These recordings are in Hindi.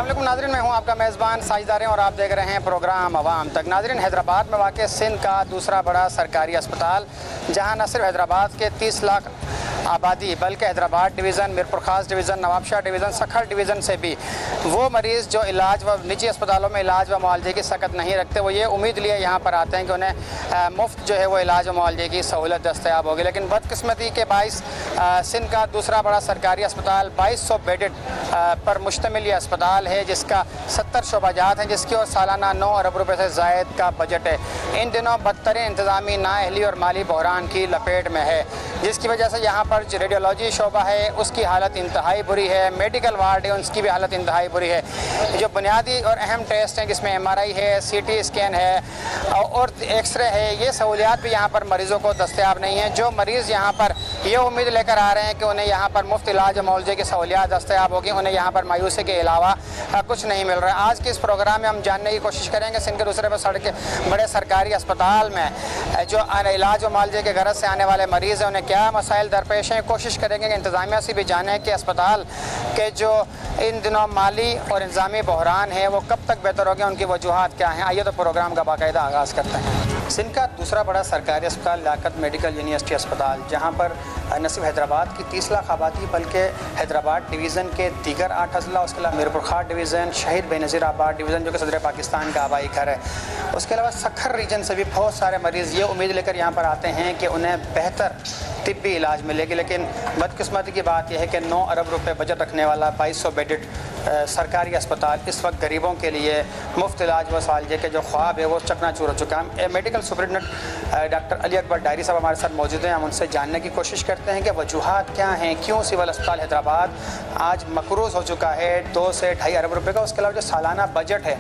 अस्सलामुअलैकुम नाज़रीन, मैं हूं आपका मेज़बान साजिदार और आप देख रहे हैं प्रोग्राम अवाम तक। नाज़रीन, हैदराबाद में वाक़ सिंध का दूसरा बड़ा सरकारी अस्पताल, जहां न सिर्फ हैदराबाद के 30 लाख आबादी बल्कि हैदराबाद डिवीज़न, मीरपुर खास division, Nawabshah division, Sukkur division से भी वो मरीज़ जो इलाज व निजी अस्पतालों में इलाज व मुआवजे की सकत नहीं रखते, वो ये उम्मीद लिए यहाँ पर आते हैं कि उन्हें मुफ्त जो है वो इलाज व मुआवजे की सहूलत दस्तयाब होगी। लेकिन बदकिस्मती के बाइस सिंध का दूसरा बड़ा सरकारी अस्पताल 2200 बेडेड पर मुश्तमिल ये अस्पताल है, जिसका 70 शोबाजात हैं, जिसकी और सालाना 9 अरब रुपये से ज़ायद का बजट है। इन दिनों बदतरीन इंतज़ामी नाअहली और माली बहरान की लपेट में है, जिसकी वजह से यहाँ पर जो रेडियोलॉजी शोबा है उसकी हालत इंतहाई बुरी है, मेडिकल वार्ड है उसकी भी हालत इंतहाई बुरी है। जो बुनियादी और अहम टेस्ट हैं जिसमें MRI है, CT स्कैन है और एक्सरे है, ये सहूलियात भी यहाँ पर मरीज़ों को दस्तयाब नहीं है। जो मरीज़ यहाँ पर ये उम्मीद लेकर आ रहे हैं कि उन्हें यहाँ पर मुफ्त इलाज मुआवजे की सहूलियात दस्तयाब होगी, उन्हें यहाँ पर मायूसी के अलावा कुछ नहीं मिल रहा है। आज के इस प्रोग्राम में हम जानने की कोशिश करेंगे सिंध के दूसरे बड़े सरकारी अस्पताल में जो इलाज व मुआवजे के गरज से आने वाले मरीज़ हैं उन्हें क्या मसाइल दरपेश हैं। कोशिश करेंगे कि इंतज़ामिया से भी जानें कि अस्पताल के जो इन दिनों माली और इंतज़ामी बहरान है वो कब तक बेहतर हो गए, उनकी वजूहात क्या हैं। आइए तो प्रोग्राम का बाकायदा आगाज़ करते हैं। सिंध का दूसरा बड़ा सरकारी अस्पताल लियाकत मेडिकल यूनिवर्सिटी अस्पताल, जहाँ पर न सिर्फ हैदराबाद की 30 लाख आबादी बल्कि हैदराबाद डिवीज़न के दीगर 8 अजला, उसके अलावा मीरपुर खास डिवीज़न, शहीद बेनज़ीर आबाद डिवीज़न जो कि सदर पाकिस्तान का आबाई घर है, उसके अलावा सखर रीजन से भी बहुत सारे मरीज़ ये उम्मीद लेकर यहाँ पर आते हैं कि उन्हें बेहतर तिब्बी इलाज मिलेगी। लेकिन बदकिस्मती की बात यह है कि 9 अरब रुपये बजट रखने वाला 2200 बेडेड सरकारी अस्पताल इस वक्त गरीबों के लिए मुफ्त इलाज व मुआवजे के जो ख्वाब है वो चकनाचूर हो चुका है। Medical superintendent doctor Ali Akbar diary साहब हमारे साथ मौजूद हैं। हम उनसे जानने की कोशिश करते हैं कि वजूहात क्या हैं, क्यों सिविल अस्पताल हैदराबाद आज मकरूज़ हो चुका है 2 से 2.5 अरब रुपये का। उसके अलावा जो सालाना बजट है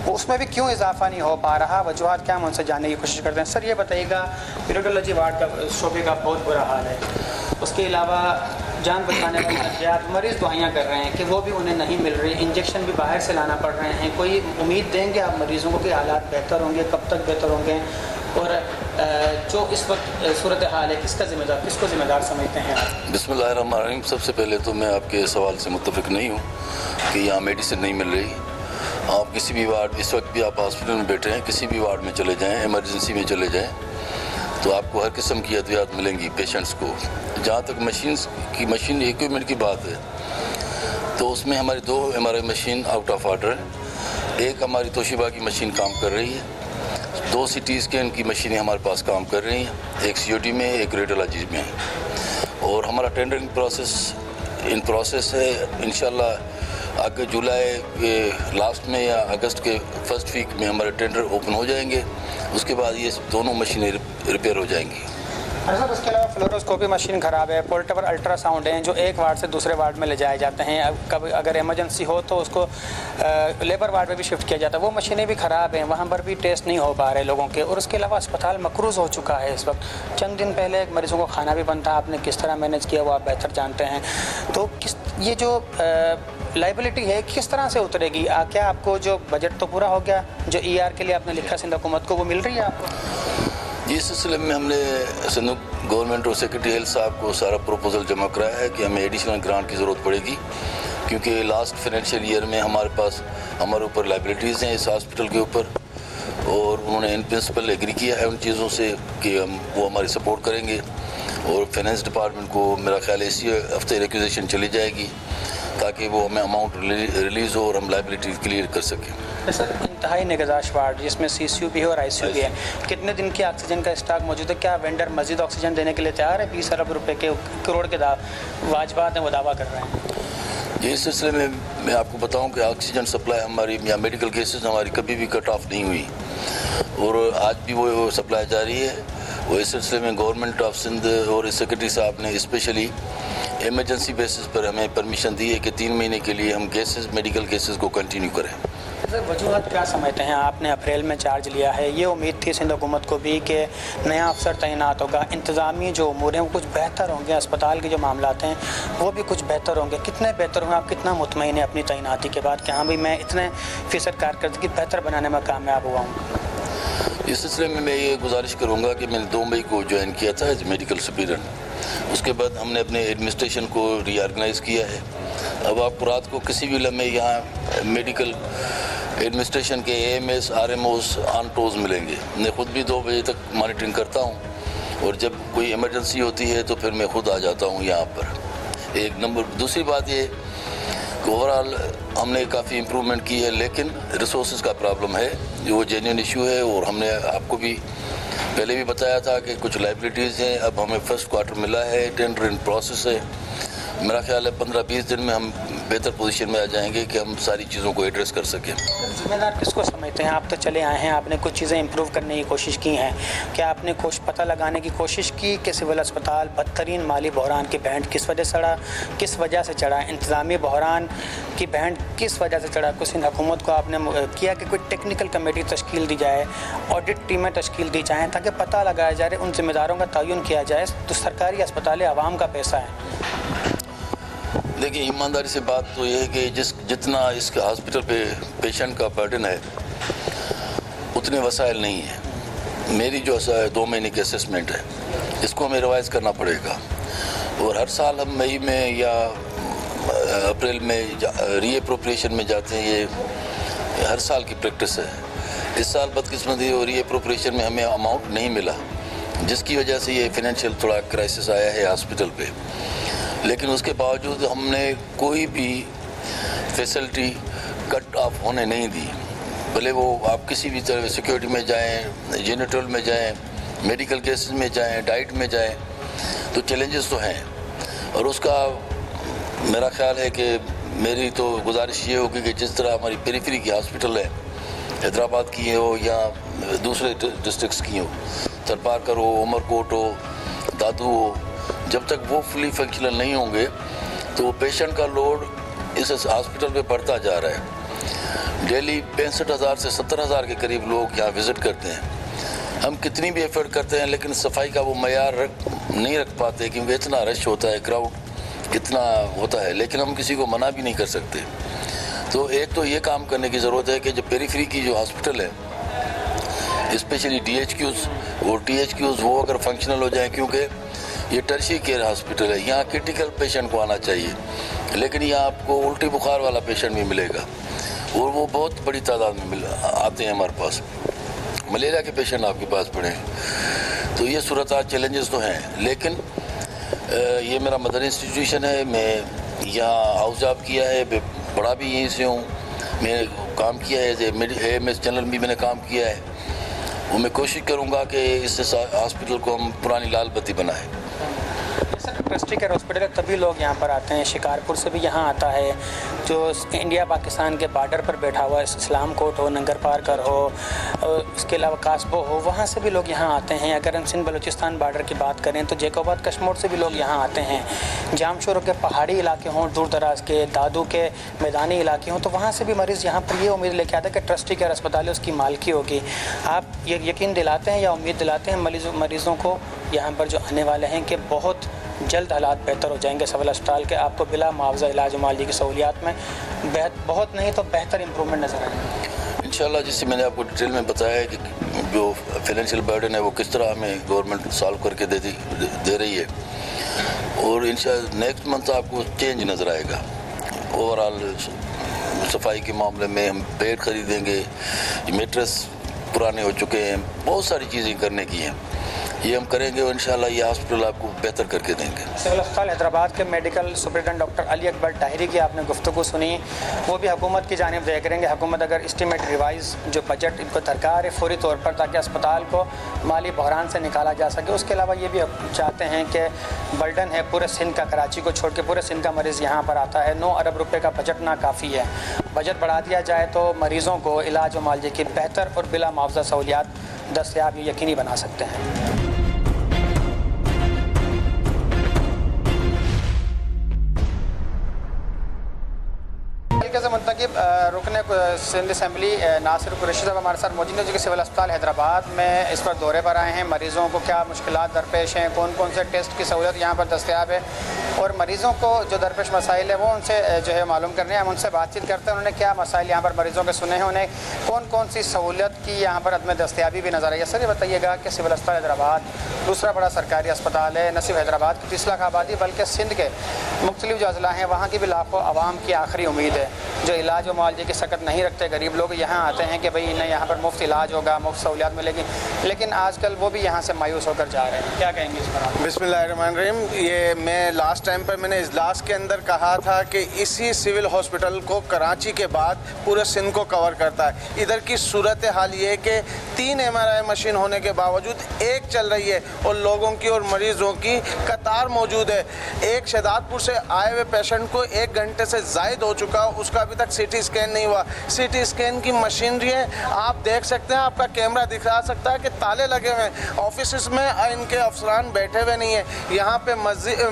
वो उसमें भी क्यों इजाफा नहीं हो पा रहा, वजूहात क्या, हम उनसे जानने की कोशिश करते हैं। सर ये बताइएगा, रेडियोलॉजी वार्ड का शोबे का बहुत बुरा हाल है, उसके अलावा जान बचाने वाले अद्वियात मरीज़ दुआएं कर रहे हैं कि वो भी उन्हें नहीं मिल रही, इंजेक्शन भी बाहर से लाना पड़ रहे हैं। कोई उम्मीद देंगे आप मरीज़ों को कि हालात बेहतर होंगे, कब तक बेहतर होंगे, और जो इस वक्त सूरत हाल है किसको ज़िम्मेदार समझते हैं आप? बिस्मिल्लाहिर्रहमानिर्रहीम। सबसे पहले तो मैं आपके सवाल से मुत्तफ़िक नहीं हूँ कि यहाँ मेडिसिन नहीं मिल रही। आप किसी भी वार्ड, इस वक्त भी आप हॉस्पिटल में बैठे हैं, किसी भी वार्ड में चले जाएँ, इमरजेंसी में चले जाएँ तो आपको हर किस्म की अद्वियात मिलेंगी पेशेंट्स को। जहाँ तक मशीन इक्विपमेंट की बात है तो उसमें हमारी 2 MRI machine out of order है, एक हमारी तोशिबा की मशीन काम कर रही है, 2 CT स्कैन की मशीनें हमारे पास काम कर रही हैं, एक COT में एक रेडियोलॉजी में है। और हमारा टेंडरिंग प्रोसेस इन प्रोसेस है। इंशाल्लाह आगे जुलाई के लास्ट में या अगस्त के फर्स्ट वीक में हमारे टेंडर ओपन हो जाएंगे। उसके बाद ये दोनों मशीनें रिपेयर हो जाएंगी। सर उसके अलावा फ्लोरोस्कोपी मशीन ख़राब है, पोर्टेबल अल्ट्रासाउंड हैं जो एक वार्ड से दूसरे वार्ड में ले जाए जाते हैं। अब कभी अगर इमरजेंसी हो तो उसको लेबर वार्ड में भी शिफ्ट किया जाता है, वो मशीनें भी ख़राब हैं, वहाँ पर भी टेस्ट नहीं हो पा रहे लोगों के। और उसके अलावा अस्पताल मकरूज़ हो चुका है इस वक्त। चंद दिन पहले मरीज़ों को खाना भी बनता, आपने किस तरह मैनेज किया वो आप बेहतर जानते हैं। तो ये जो लाइबिलिटी है किस तरह से उतरेगी? क्या आपको जो बजट तो पूरा हो गया, जो ER के लिए आपने लिखा सिंध हुकूमत को, वो मिल रही है आपको? इस सिलसिले में हमने सिंध गवर्नमेंट और सेक्रेटरी हेल्थ साहब को सारा प्रपोजल जमा कराया है कि हमें एडिशनल ग्रांट की ज़रूरत पड़ेगी, क्योंकि लास्ट फाइनेंशियल ईयर में हमारे ऊपर लाइबिलिटीज़ हैं इस हॉस्पिटल के ऊपर, और उन्होंने इन प्रिंसिपल एग्री किया है उन चीज़ों से कि वो हमारी सपोर्ट करेंगे। और फाइनेंस डिपार्टमेंट को मेरा ख्याल है इसी हफ्ते रिक्विजिशन चली जाएगी ताकि वो हमें अमाउंट रिलीज़ हो और हम लाइबिलिटी क्लियर कर सकें। सर इंतहाई निगहदाश्त वार्ड जिसमें CCU भी है और ICU भी है, कितने दिन की ऑक्सीजन का स्टॉक मौजूद है? क्या वेंडर मज़ीद ऑक्सीजन देने के लिए तैयार है? 20 अरब रुपये के करोड़ के वाजबात हैं वो दावा कर रहे हैं। इस सिलसिले में मैं आपको बताऊं कि ऑक्सीजन सप्लाई हमारी या मेडिकल केसेस हमारी कभी भी कट ऑफ नहीं हुई और आज भी वो सप्लाई जारी है। वो इस सिलसिले में गवर्नमेंट ऑफ सिंध और सेक्रेटरी साहब ने स्पेशली इमरजेंसी बेसिस पर हमें परमिशन दी है कि 3 महीने के लिए हम मेडिकल केसेस को कंटिन्यू करें। सर वजूहत क्या समझते हैं? आपने अप्रैल में चार्ज लिया है, ये उम्मीद थी सिंध हुकूमत को भी कि नया अफसर तैनात होगा, इंतज़ामी जो उमूर हैं वो कुछ बेहतर होंगे, अस्पताल के जो मामलात हैं वो भी कुछ बेहतर होंगे। कितने बेहतर होंगे? आप कितना मुतमईन हैं अपनी तैनाती के बाद कि हाँ भाई मैं इतने फ़ीसद कारकर्दगी बेहतर बनाने में कामयाब हुआ हूँ? इस सिलसिले में मैं ये गुजारिश करूँगा कि मैंने 2 मई को ज्वाइन किया था एज मेडिकल सुपीरियन। उसके बाद हमने अपने एडमिनिस्ट्रेशन को रीऑर्गेनाइज़ किया है अब आपको रात को किसी भी लम्हे यहाँ मेडिकल एडमिनिस्ट्रेशन के AMS RMOs ऑन टोज मिलेंगे। मैं खुद भी 2 बजे तक मॉनिटरिंग करता हूँ और जब कोई इमरजेंसी होती है तो फिर मैं खुद आ जाता हूँ यहाँ पर। एक नंबर। दूसरी बात ये कि ओवरऑल हमने काफ़ी इम्प्रूवमेंट की है, लेकिन रिसोर्स का प्रॉब्लम है, जो वो जेन्युइन इशू है। और हमने आपको भी पहले भी बताया था कि कुछ लाइबिलिटीज़ हैं। अब हमें फर्स्ट क्वार्टर मिला है, टेंडर इन प्रोसेस है। मेरा ख्याल है 15-20 दिन में हम बेहतर पोजीशन में आ जाएंगे कि हम सारी चीज़ों को एड्रेस कर सकें। जिम्मेदार किसको समझते हैं? आप तो चले आए हैं, आपने कुछ चीज़ें इंप्रूव करने की कोशिश की हैं, क्या आपने कुछ पता लगाने की कोशिश की कि सिविल अस्पताल बदतरीन माली बहरान की बैंड किस वजह से चढ़ा, किस वजह से चढ़ा, इंतज़ामी बहरान की बैंड किस वजह से चढ़ा? कुछ इन हुकूमत को आपने किया कि कोई टेक्निकल कमेटी तश्कील दी जाए, ऑडिट टीमें तश्कील दी जाएँ ताकि पता लगाया जाए, उन जिम्मेदारों का तयन किया जाए? तो सरकारी अस्पताल आवाम का पैसा है। देखिए, ईमानदारी से बात तो ये है कि जितना इस हॉस्पिटल पे पेशेंट का बर्डन है उतने वसाइल नहीं है। मेरी जो 2 महीने की असेसमेंट है, इसको हमें रिवाइज़ करना पड़ेगा। और हर साल हम मई में या अप्रैल में रीअप्रोप्रिएशन में जाते हैं, ये हर साल की प्रैक्टिस है। इस साल बदकिस्मती और रीअप्रोप्रिएशन में हमें अमाउंट नहीं मिला, जिसकी वजह से ये फाइनेंशियल थोड़ा क्राइसिस आया है हॉस्पिटल पे। लेकिन उसके बावजूद हमने कोई भी फैसिलिटी कट ऑफ होने नहीं दी। भले वो आप किसी भी तरह सिक्योरिटी में जाएं, जेनिटल में जाएं, मेडिकल केसेस में जाएं, डाइट में जाएं, तो चैलेंजेस तो हैं। और उसका मेरा ख्याल है कि मेरी तो गुजारिश ये होगी कि जिस तरह हमारी पेरिफेरी की हॉस्पिटल है, हैदराबाद की हो या दूसरे डिस्ट्रिक्ट्स की हो, थरपारकर हो, उमरकोट हो, दादू हो, जब तक वो फुली फंक्शनल नहीं होंगे तो वो पेशेंट का लोड इस हॉस्पिटल पे बढ़ता जा रहा है। डेली 65,000 से 70,000 के करीब लोग यहाँ विज़िट करते हैं। हम कितनी भी एफर्ट करते हैं लेकिन सफाई का वो मयार नहीं रख पाते, क्योंकि इतना रश होता है, क्राउड इतना होता है। लेकिन हम किसी को मना भी नहीं कर सकते। तो एक तो ये काम करने की ज़रूरत है कि जो पेरिफेरी की जो हॉस्पिटल है, स्पेशली DHQs और THQs, वो अगर फंक्शनल हो जाए, क्योंकि ये टर्शियरी केयर हॉस्पिटल है, यहाँ क्रिटिकल पेशेंट को आना चाहिए, लेकिन यहाँ आपको उल्टी बुखार वाला पेशेंट भी मिलेगा और वो बहुत बड़ी तादाद में आते हैं हमारे पास। मलेरिया के पेशेंट आपके पास पड़े हैं। तो ये सूरत चैलेंजेस तो हैं, लेकिन ये मेरा मदर इंस्टीट्यूशन है। मैं यहाँ हाउस जॉब किया है, बड़ा भी यहीं से हूँ। मैंने काम किया है, AMS जनरल भी मैंने काम किया है। वो मैं कोशिश करूँगा कि इस हॉस्पिटल को हम पुरानी लाल बत्ती बनाएं। ट्रस्टी केयर हॉस्पिटल तभी लोग यहाँ पर आते हैं, शिकारपुर से भी यहाँ आता है, जो इंडिया पाकिस्तान के बॉर्डर पर बैठा हुआ है, इस्लाम कोट हो, नंगर पारकर हो, इसके अलावा कासबो हो, वहाँ से भी लोग यहाँ आते हैं। अगर हम सिंध बलूचिस्तान बॉर्डर की बात करें तो जैकोबाद कश्मीर से भी लोग यहाँ आते हैं। जामशोर के पहाड़ी इलाके हों, दूर दराज के, दादू के मैदानी इलाके हों, तो वहाँ से भी मरीज़ यहाँ पर ये उम्मीद लेके आते हैं कि ट्रस्टी केयर अस्पताल है, उसकी मालकी होगी। आप ये यकीन दिलाते हैं या उम्मीद दिलाते हैं मरीज़ों को यहाँ पर जो आने वाले हैं कि बहुत जल्द हालात बेहतर हो जाएंगे सिविल अस्पताल के, आपको बिला मुआवजा इलाज मुआवजे की सहूलियात में बहुत नहीं तो बेहतर इंप्रूवमेंट नज़र आएगा इंशाल्लाह। जिससे मैंने आपको डिटेल में बताया है कि जो फाइनेंशियल बर्डन है वो किस तरह हमें गवर्नमेंट सॉल्व करके दे रही है, और इंशाल्लाह नेक्स्ट मंथ आपको चेंज नज़र आएगा। ओवरऑल सफाई के मामले में हम बेड खरीदेंगे, मेट्रेस पुराने हो चुके हैं, बहुत सारी चीज़ें करने की हैं, ये हम करेंगे और इंशाल्लाह ये हॉस्पिटल आपको बेहतर करके देंगे। सिविल अस्पताल हैदराबाद के medical superintendent doctor Ali Akbar Tahiri की आपने गुफ्तगू सुनी, वो भी हुकूमत की जानिब से करेंगे। हुकूमत अगर एस्टीमेट रिवाइज़ जो बजट इनको दरकार है फौरी तौर पर, ताकि अस्पताल को माली बहरान से निकाला जा सके। उसके अलावा ये भी चाहते हैं कि बर्डन है पूरे सिंध का, कराची को छोड़ के पूरे सिंध का मरीज़ यहाँ पर आता है। 9 अरब रुपये का बजट नाकाफ़ी है, बजट बढ़ा दिया जाए तो मरीज़ों को इलाज व मुआवजे की बेहतर और बिला मुआवजा सहूलियात दस्तयाब यकीनी बना सकते हैं। से मुंतखब रुकन सिंध असम्बली नासिर कुरैशी साहब हमारे साथ मौजूद हैं, जो कि सिविल अस्पताल हैदराबाद में इस पर दौरे पर आए हैं। मरीज़ों को क्या मुश्किलात दरपेश हैं, कौन कौन से टेस्ट की सहूलत यहाँ पर दस्तयाब है, और मरीज़ों को जो दरपेश मसाइल है वो उनसे जो है मालूम करने हम उनसे बातचीत करते हैं। उन्होंने क्या मसाइल यहाँ पर मरीज़ों के सुने हैं, उन्हें कौन कौन सी सहूलियत की यहाँ पर अदम दस्तियाबी भी नज़र आई है। सर ये बताइएगा कि सिविल अस्पताल हैदराबाद दूसरा बड़ा सरकारी अस्पताल है, न सिर्फ हैदराबाद की 30 लाख आबादी बल्कि सिंध के मुख्तलिफ जो अजला हैं वहाँ की भी लाखों आवाम की आखिरी उम्मीद है, जो इलाज व मुआवजे की सकत नहीं रखते। गरीब लोग यहाँ आते हैं कि भाई इन्हें यहाँ पर मुफ्त इलाज होगा, मुफ्त सहूलियात मिलेगी, लेकिन आजकल वो भी यहाँ से मायूस होकर जा रहे हैं। क्या कहेंगे इस पर आप? बिस्मिल्लाहिर्रहमानिर्रहीम। ये मैं लास्ट टाइम पर मैंने इजलास के अंदर कहा था कि इसी सिविल हॉस्पिटल को कराची के बाद पूरे सिंध को कवर करता है। इधर की सूरत हाल ये कि 3 MRI मशीन होने के बावजूद एक चल रही है और लोगों की और मरीज़ों की कतार मौजूद है। एक शहदादपुर से आए हुए पेशेंट को 1 घंटे से ज़ायद हो चुका, उसका अभी तक CT स्कैन नहीं हुआ। CT स्कैन की मशीनरी है, आप देख सकते हैं, आपका कैमरा दिखा सकता है कि ताले लगे हुए हैं। ऑफिस में इनके अफसरान बैठे हुए नहीं है। यहाँ पे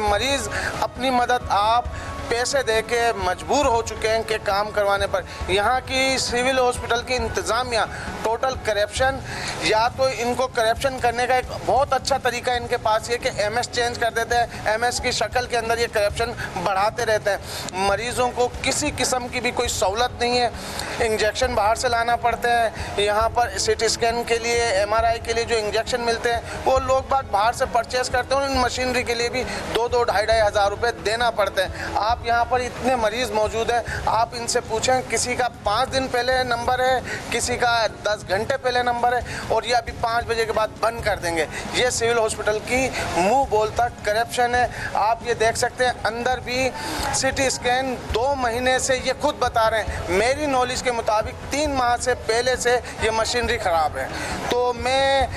मरीज़ अपनी मदद आप पैसे दे के मजबूर हो चुके हैं कि काम करवाने पर। यहाँ की सिविल हॉस्पिटल की इंतज़ामिया टोटल करप्शन, या तो इनको करप्शन करने का एक बहुत अच्छा तरीका इनके पास ये कि MS चेंज कर देते हैं, MS की शक्ल के अंदर ये करप्शन बढ़ाते रहते हैं। मरीज़ों को किसी किस्म की भी कोई सहूलत नहीं है, इंजेक्शन बाहर से लाना पड़ते हैं। यहाँ पर CT स्कैन के लिए, MRI के लिए जो इंजेक्शन मिलते हैं वो लोग बाग बाहर से परचेज़ करते हैं, इन मशीनरी के लिए भी 2-2, 2,500 हज़ार रुपये देना पड़ते हैं। आप यहाँ पर इतने मरीज़ मौजूद हैं, आप इनसे पूछें, किसी का 5 दिन पहले नंबर है, किसी का 10 घंटे पहले नंबर है, और ये अभी 5 बजे के बाद बंद कर देंगे। ये सिविल हॉस्पिटल की मुंह बोलता करप्शन है। आप ये देख सकते हैं, अंदर भी CT स्कैन 2 महीने से ये खुद बता रहे हैं, मेरी नॉलेज के मुताबिक 3 माह से पहले से ये मशीनरी ख़राब है। तो मैं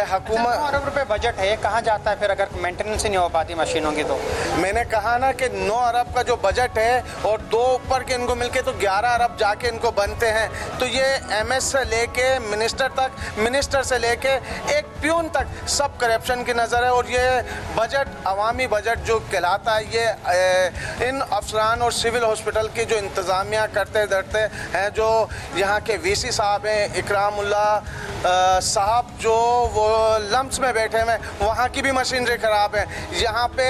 हुकूमत 9 अरब रुपये बजट है, कहाँ जाता है फिर अगर मेंटेनेंस ही नहीं हो पाती मशीनों की? तो मैंने कहा ना कि 9 अरब का जो बजट है और 2 ऊपर के इनको मिलके तो 11 अरब जाके इनको बनते हैं। तो ये MS से लेके मिनिस्टर तक, मिनिस्टर से लेके एक प्यून तक सब करप्शन की नज़र है। और ये बजट अवामी बजट जो कहलाता है, ये इन अफसरान और सिविल हॉस्पिटल की जो इंतज़ामिया करते धरते हैं, जो यहाँ के VC साहब हैं, इकरामुल्ला साहब जो वो लम्स में बैठे हुए हैं, वहाँ की भी मशीनरी ख़राब है। यहाँ पे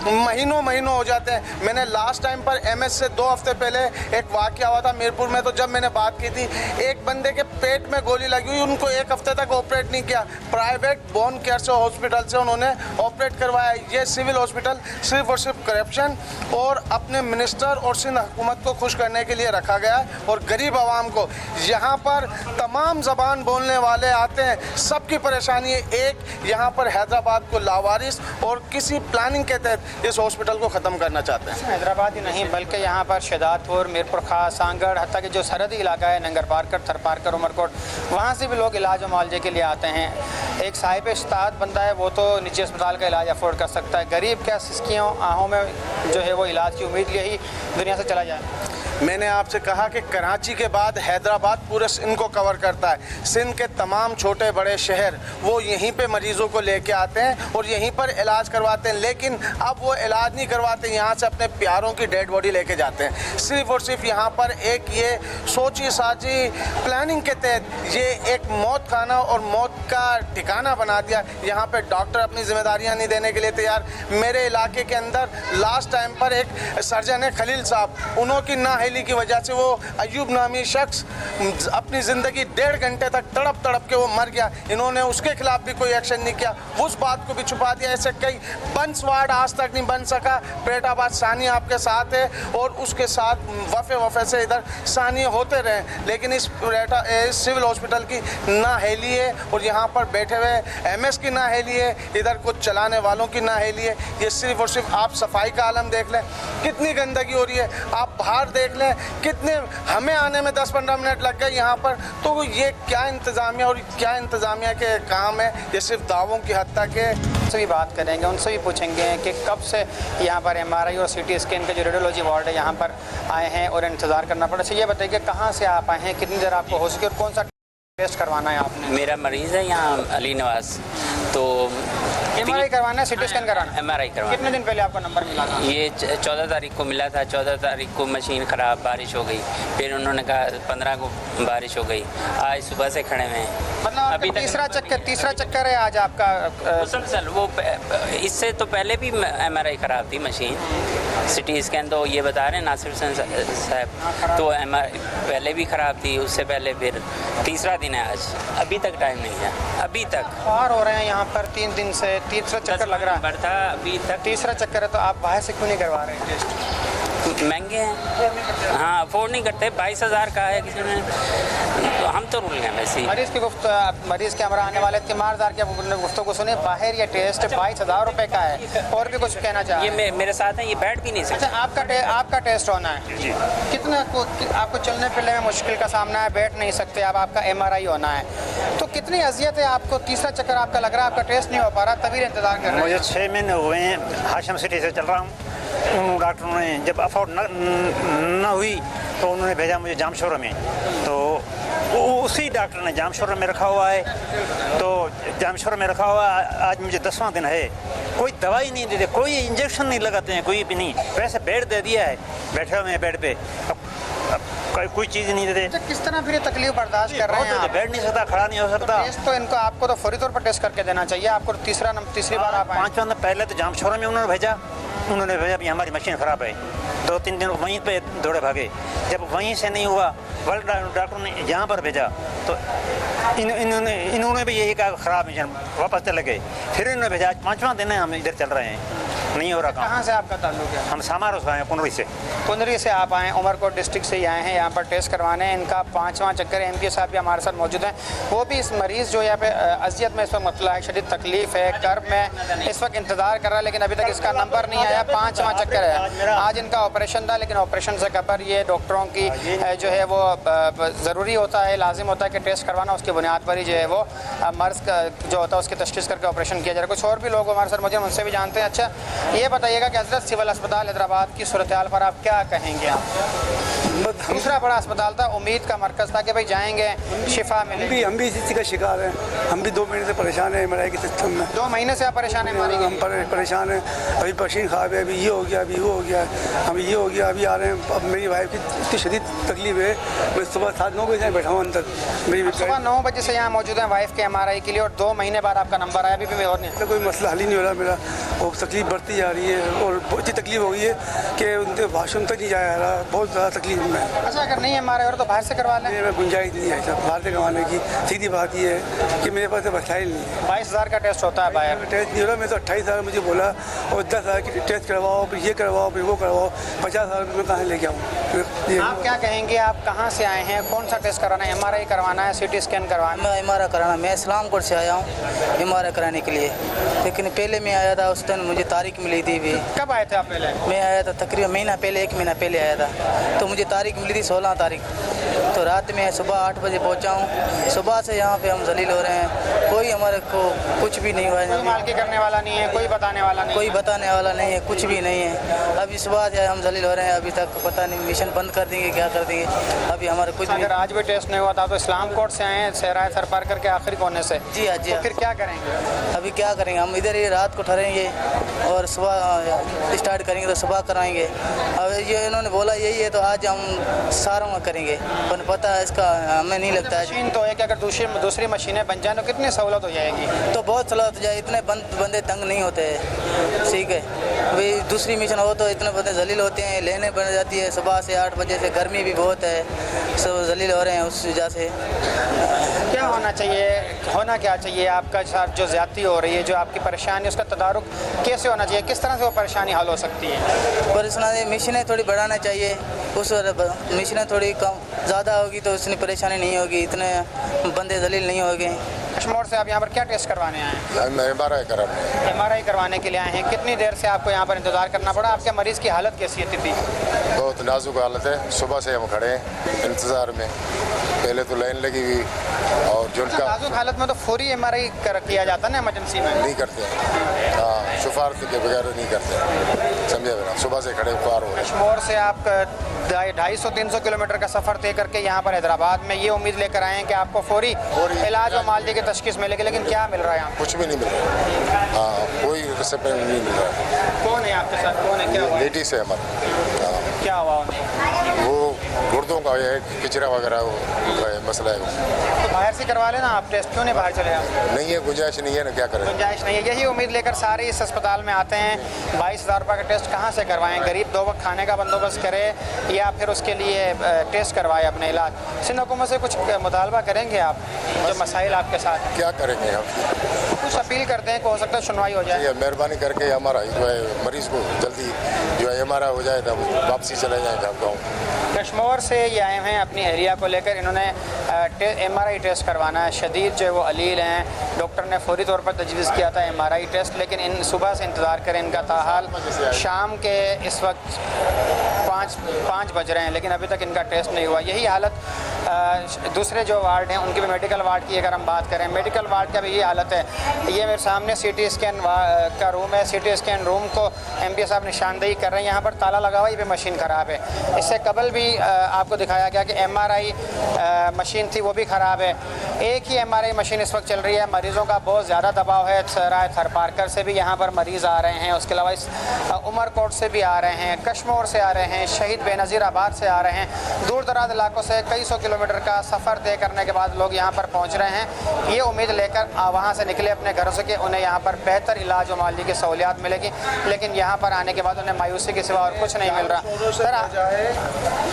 महीनों हो जाते हैं। मैंने लास्ट टाइम पर MS से 2 हफ्ते पहले एक वाक़या हुआ था मीरपुर में, तो जब मैंने बात की थी, एक बंदे के पेट में गोली लगी हुई, उनको 1 हफ्ते तक ऑपरेट नहीं किया, प्राइवेट बोन केयर से हॉस्पिटल से उन्होंने ऑपरेट करवाया। ये सिविल हॉस्पिटल सिर्फ और सिर्फ करप्शन और अपने मिनिस्टर और सिंध हुकूमत को खुश करने के लिए रखा गया है, और गरीब आवाम को यहाँ पर तमाम ज़बान बोलने वाले आते हैं, सबकी परेशानी है एक, यहाँ पर हैदराबाद को लावारिस और किसी प्लानिंग के तहत इस हॉस्पिटल को ख़त्म करना चाहते हैं। हैदराबाद ही नहीं बल्कि यहाँ पर शहदादपुर, मीरपुर खास, सांगड़, हत्ता कि जो सरहदी इलाका है, नंगर पारकर, थर पारकर, उमरकोट, वहाँ से भी लोग इलाज और मुआवजे के लिए आते हैं। एक साहिब इस्ताद बंदा है वो तो निजी अस्पताल का इलाज अफोर्ड कर सकता है, गरीब क्या सिसकियों आहों में जो है वो इलाज की उम्मीद लिए ही दुनिया से चला जाए। मैंने आपसे कहा कि कराची के बाद हैदराबाद पूरे सिंध को कवर करता है। सिंध के तमाम छोटे बड़े शहर वो यहीं पे मरीज़ों को लेके आते हैं और यहीं पर इलाज करवाते हैं, लेकिन अब वो इलाज नहीं करवाते, यहाँ से अपने प्यारों की डेड बॉडी लेके जाते हैं। सिर्फ़ और सिर्फ यहाँ पर एक ये सोची साजी प्लानिंग के तहत ये एक मौत खाना और मौत का ठिकाना बना दिया। यहाँ पर डॉक्टर अपनी जिम्मेदारियाँ नहीं देने के लिए तैयार। मेरे इलाके के अंदर लास्ट टाइम पर एक सर्जन है खलील साहब, उन्होंने नाअहली की वजह से वो अयूब नामी शख्स अपनी ज़िंदगी 1.5 घंटे तक तड़प तड़प के वो मर गया। इन्होंने उसके खिलाफ भी कोई एक्शन नहीं किया, उस बात को भी छुपा दिया। ऐसे कई बंस वार्ड आज तक नहीं बन सका। पेटाबाद सानी आपके साथ है और उसके साथ वफ़े से इधर सानी होते रहे, लेकिन इस सिविल हॉस्पिटल की नाअहली है और यहाँ पर बैठे हुए MS की नाअहली है, इधर कुछ चलाने वालों की नाअहली है। ये सिर्फ और सिर्फ आप सफाई का आलम देख लें, कितनी गंदगी हो रही है, आप बाहर देख लें, कितने हमें आने में 10-15 मिनट लग गए यहाँ पर। तो ये क्या इंतज़ामिया और क्या इंतज़ामिया के काम है, ये सिर्फ दावों की हद तक है। उनसे भी बात करेंगे, उनसे भी पूछेंगे कि कब से यहाँ पर MRI और CT स्कैन के जो रेडियोलॉजी वार्ड है यहाँ पर आए हैं और इंतज़ार करना पड़ा। ये बताइए कि कहाँ से आप आए हैं, कितनी देर आपको हो सके और कौन सा टेस्ट करवाना है आपने? मेरा मरीज़ है यहाँ अली नवाज़, तो MRI करवाना है, सिटी स्कैन कराना है? MRI करवाना। कितने दिन पहले आपको नंबर मिला था? ये 14 तारीख को मिला था। 14 तारीख को मशीन ख़राब, बारिश हो गई। फिर उन्होंने कहा 15 को बारिश हो गई। आज सुबह से खड़े हुए हैं। मतलब अभी तक तीसरा चक्कर है आज आपका। मुसलसल वो इससे तो पहले भी MRI ख़राब थी मशीन। सिटी स्कैन तो ये बता रहे हैं नासिर हुसैन साहब, तो MRI पहले भी ख़राब थी, उससे पहले फिर तीसरा दिन है आज। अभी तक टाइम नहीं है, अभी तक और हो रहे हैं यहाँ पर 3 दिन से। तीसरा चक्कर लग रहा है। था अभी तक तीसरा चक्कर है, तो आप बाहर से क्यों नहीं करवा रहे हैं टेस्ट? महंगे हैं। हाँ, अफोर्ड नहीं करते। 22,000 का है किसी ने, तो हम तो रुल गए वैसे ही। मरीज के हमारा आने वाले तीमारदार की गुफ्तगू सुने, बाहर ये टेस्ट 22,000 रुपये का है। और भी कुछ कहना चाहिए? ये मेरे साथ है, ये बैठ भी नहीं सकते। अच्छा, आपका टेस्ट होना है जी। कितना आपको चलने फिरने में मुश्किल का सामना है, बैठ नहीं सकते आप, आपका MRI होना है, तो कितनी अजियत है आपको? तीसरा चक्कर आपका लग रहा है, आपका टेस्ट नहीं हो पा रहा, तभी इंतजार कर रहे हैं। मुझे 6 महीने हुए हैं, हाशिम सिटी से चल रहा हूँ। उन डॉक्टरों ने जब अफोर्ड न हुई तो उन्होंने भेजा मुझे जामशोरा में, तो उसी डॉक्टर ने जामशोरा में रखा हुआ है। तो जामशोरा में रखा हुआ आज मुझे 10वां दिन है। कोई दवाई नहीं देते, कोई इंजेक्शन नहीं लगाते हैं, कोई भी नहीं। वैसे बेड दे दिया है, बैठे हुए हैं बेड पे, अब कोई चीज़ नहीं देते। अच्छा, किस तरह फिर ये तकलीफ बर्दाश्त कर रहे हैं आप? बैठ नहीं सकता, खड़ा नहीं हो सकता। टेस्ट तो इनको आपको तो फौरी तौर पर टेस्ट करके देना चाहिए। आपको तीसरी बार आप आए। 5 दिन पहले तो जामशोरा में उन्होंने भेजा भी हमारी मशीन ख़राब है। 2-3 दिन वहीं पे दौड़े भागे। जब वहीं से नहीं हुआ, वर्ल्ड डॉक्टर ने यहाँ पर भेजा, तो इन्होंने भी यही कहा ख़राब मशीन, वापस चले गए। फिर इन्होंने भेजा, आज 5वां दिन है हम इधर चल रहे हैं, नहीं हो रहा काम। कहाँ से आपका ताल्लुक है? हम सामारो से आए हैं, कुंडरी से। कुंडरी से आप आए, उमरकोट डिस्ट्रिक्ट से ही आए हैं यहाँ पर टेस्ट करवाने। इनका 5वां चक्कर है। MP साहब भी हमारे साथ मौजूद हैं। वो भी इस मरीज़ जो यहाँ पे अजियत में इस वक्त मुब्तला है, शदीद तकलीफ़ है, कर्ब में इस वक्त इंतज़ार कर रहा है, लेकिन अभी तक इसका नंबर नहीं आया। 5वां चक्कर है। आज इनका ऑपरेशन था, लेकिन ऑपरेशन से कबर ये डॉक्टरों की जो है वो ज़रूरी होता है, लाजिम होता है कि टेस्ट करवाना। उसकी बुनियाद पर ही जो है वो मर्ज़ का जो होता है उसकी तशख़ीस करके ऑपरेशन किया जा रहा है। कुछ और भी लोग हमारे साथ मौजूद हैं, उनसे भी जानते हैं। अच्छा, ये बताइएगा कि हज़रत सिविल अस्पताल हैदराबाद की सूरत हाल पर आप क्या कहेंगे? आप दूसरा बड़ा अस्पताल था, उम्मीद का मरकज़ था कि भाई जाएंगे शिफा मिलेगी। हम भी इसी का शिकार हैं। हम भी 2 महीने से परेशान हैं MRI के सिस्टम में। 2 महीने से आप परेशान हैं? हम परेशान हैं। अभी मशीन ख़राब है, अभी ये हो गया, अभी वो हो गया, अभी ये हो गया, अभी आ रहे हैं। अब मेरी वाइफ की इतनी शदीद तकलीफ है, मैं सुबह 7-9 बजे बैठा हूँ अंदर। मेरी सुबह 9 बजे से यहाँ मौजूद हैं वाइफ के MRI के लिए, और 2 महीने बाद आपका नंबर आया, अभी भी और नहीं कोई मसला हल ही नहीं हो रहा मेरा। वो तकलीफ बढ़ती जा रही है, और बहुत ही तकलीफ हो गई है कि उनके वाशरूम तक नहीं जाया जा रहा। बहुत ज़्यादा तकलीफ में। अच्छा, अगर नहीं MRI हो रहा तो बाहर से करवा लें। मेरे में गुंजाइश नहीं है सब बाहर से करवाने की। सीधी बात ये है कि मेरे पास वसाइल नहीं है। 22,000 का टेस्ट होता है बाहर। टेस्ट नहीं हो रहा। मैं तो 28,000 मुझे बोला, और 10,000 की टेस्ट करवाओ, फिर ये करवाओ, फिर वो करवाओ। 50,000 मैं कहाँ लेके आऊँ? आप क्या कहेंगे? आप कहाँ से आए हैं? कौन सा टेस्ट कराना है? MRI करवाना है, CT स्कैन करवाना है? मैं MRI कराना, मैं इस्लामकोट से आया हूँ MRI कराने के लिए। लेकिन पहले मैं आया था, उस टाइम मुझे तारीख मिली थी भी। कब आए थे आप पहले? मैं आया था तकरीबन महीना पहले, 1 महीना पहले आया था। तो मुझे तारीख मिली थी 16 तारीख। तो रात में सुबह 8 बजे पहुंचा हूं। सुबह से यहाँ पे हम जलील हो रहे हैं, कोई हमारे को कुछ भी नहीं हुआ है। कोई मालकी करने वाला नहीं है, कोई बताने वाला नहीं, कोई बताने वाला नहीं है, कुछ भी नहीं है। अभी सुबह से हम जलील हो रहे हैं, अभी तक पता नहीं मिशन बंद कर देंगे, क्या कर देंगे, अभी हमारे कुछ भी। अगर आज भी टेस्ट नहीं हुआ था तो इस्लामकोट से आए हैं, सहराए सर पार करके आखिरी कोने से। जी हाँ, जी तो हाँ। फिर क्या करेंगे? अभी क्या करेंगे, हम इधर ही रात को ठहरेंगे और सुबह स्टार्ट करेंगे, तो सुबह कराएंगे। अब ये इन्होंने बोला यही है, तो आज हम सारों में करेंगे, पर पता है इसका हमें नहीं लगता है। मशीन तो है कि अगर दूसरी मशीनें बन जाए तो कितनी सहूलत हो जाएगी? तो बहुत सहूलत हो जाए, इतने बंदे तंग नहीं होते हैं। ठीक है भाई, दूसरी मशीन हो तो इतने बंदे जलील होते हैं, लेने बन जाती है सुबह से 8 बजे से। गर्मी भी बहुत है, सब जलील हो रहे हैं उस वजह से। क्या होना चाहिए, होना क्या चाहिए आपका साथ जो ज़्यादती हो रही है, जो आपकी परेशानी, उसका तदारुक कैसे होना चाहिए? किस तरह से वो परेशानी हल हो सकती है? परेशानी मशीनें थोड़ी बढ़ाना चाहिए, उस मशीनें थोड़ी कम ज़्यादा होगी तो इतनी परेशानी नहीं होगी, इतने बंदे जलील नहीं होंगे। कश्मीर से आप यहाँ पर क्या टेस्ट करवाने आए हैं? MRI करवाने के लिए आए हैं। कितनी देर से आपको यहाँ पर इंतज़ार करना पड़ा? आपके मरीज़ की हालत कैसी थी? बहुत नाजुक हालत है। सुबह से हम खड़े हैं इंतज़ार में, पहले तो लाइन लगी हुई, और जो उनका नाजुक हालत में तो फौरी MRI किया जाता है ना, इमरजेंसी में नहीं करते हैं। हाँ, सिफारत के बगैर नहीं करते, समझे मेरा। सुबह से खड़े पार हो रहे हैं। कश्मीर से आप 250-300 किलोमीटर का सफ़र तय करके यहाँ पर हैदराबाद में ये उम्मीद लेकर आए हैं कि आपको फौरी इलाज और मालदी की तशखीस मिलेगी, लेकिन क्या मिल रहा है यहाँ? कुछ भी नहीं मिल रहा। हाँ, कोई रिसिप्ट नहीं मिल रहा है। कौन है आपके साथ, कौन है, क्या हुआ? लेडीज है हमारे। क्या हुआ उन्हें? वो गुर्दों का है, किचरा वगैरह वो मसला है। तो बाहर से करवा लेना आप टेस्ट, क्यों नहीं बाहर चले आप? नहीं है, गुंजाइश नहीं है ना, क्या करें। गुंजाइश नहीं है, यही उम्मीद लेकर सारे इस अस्पताल में आते हैं। 22,000 रुपये का टेस्ट कहाँ से करवाएं? गरीब 2 वक्त खाने का बंदोबस्त करे या फिर उसके लिए टेस्ट करवाए अपने इलाज। सिंध हुकूमत से कुछ मुतालबा करेंगे आप, जो मसाइल आपके साथ हैं? क्या करेंगे हम? कुछ अपील करते हैं कि हो सकता है सुनवाई हो जाए। मेहरबानी करके हमारा जो है मरीज़ को जल्दी जो है हमारा हो जाए, तब वापसी चले जाएंगे आप गाँव। कश्मीर से ये आए हैं अपनी एरिया को लेकर। इन्होंने MRI टेस्ट करवाना है। शदीद जो है वो अलील हैं, डॉक्टर ने फौरी तौर पर तजवीज़ किया था MRI टेस्ट, लेकिन इन सुबह से इंतज़ार करें इनका ताहाल। शाम के इस वक्त 5 बज रहे हैं, लेकिन अभी तक इनका टेस्ट नहीं हुआ। यही हालत दूसरे जो वार्ड हैं उनकी भी, मेडिकल वार्ड की अगर हम बात करें, मेडिकल वार्ड का भी ये हालत है। ये मेरे सामने CT स्कैन का रूम है। CT स्कैन रूम को MD साहब निशानदेही कर रहे हैं। यहाँ पर ताला लगा हुआ, ये भी मशीन ख़राब है। इससे कबल भी आपको दिखाया गया कि MRI मशीन थी, वो भी ख़राब है। एक ही MRI मशीन इस वक्त चल रही है। मरीज़ों का बहुत ज़्यादा दबाव है। सराय थरपारकर से भी यहाँ पर मरीज़ आ रहे हैं, उसके अलावा इस उमरकोट से भी आ रहे हैं, कश्मीर से आ रहे हैं, शहीद बेनज़ीर आबाद से आ रहे हैं। दूर दराज इलाकों से कई सौ किलोमीटर का सफ़र तय करने के बाद लोग यहाँ पर पहुँच रहे हैं, ये उम्मीद लेकर वहाँ से निकले अपने घरों से कि उन्हें यहाँ पर बेहतर इलाज और माली की सहूलियात मिलेगी, लेकिन यहाँ पर आने के बाद उन्हें मायूसी के सिवा और कुछ नहीं मिल रहा। सर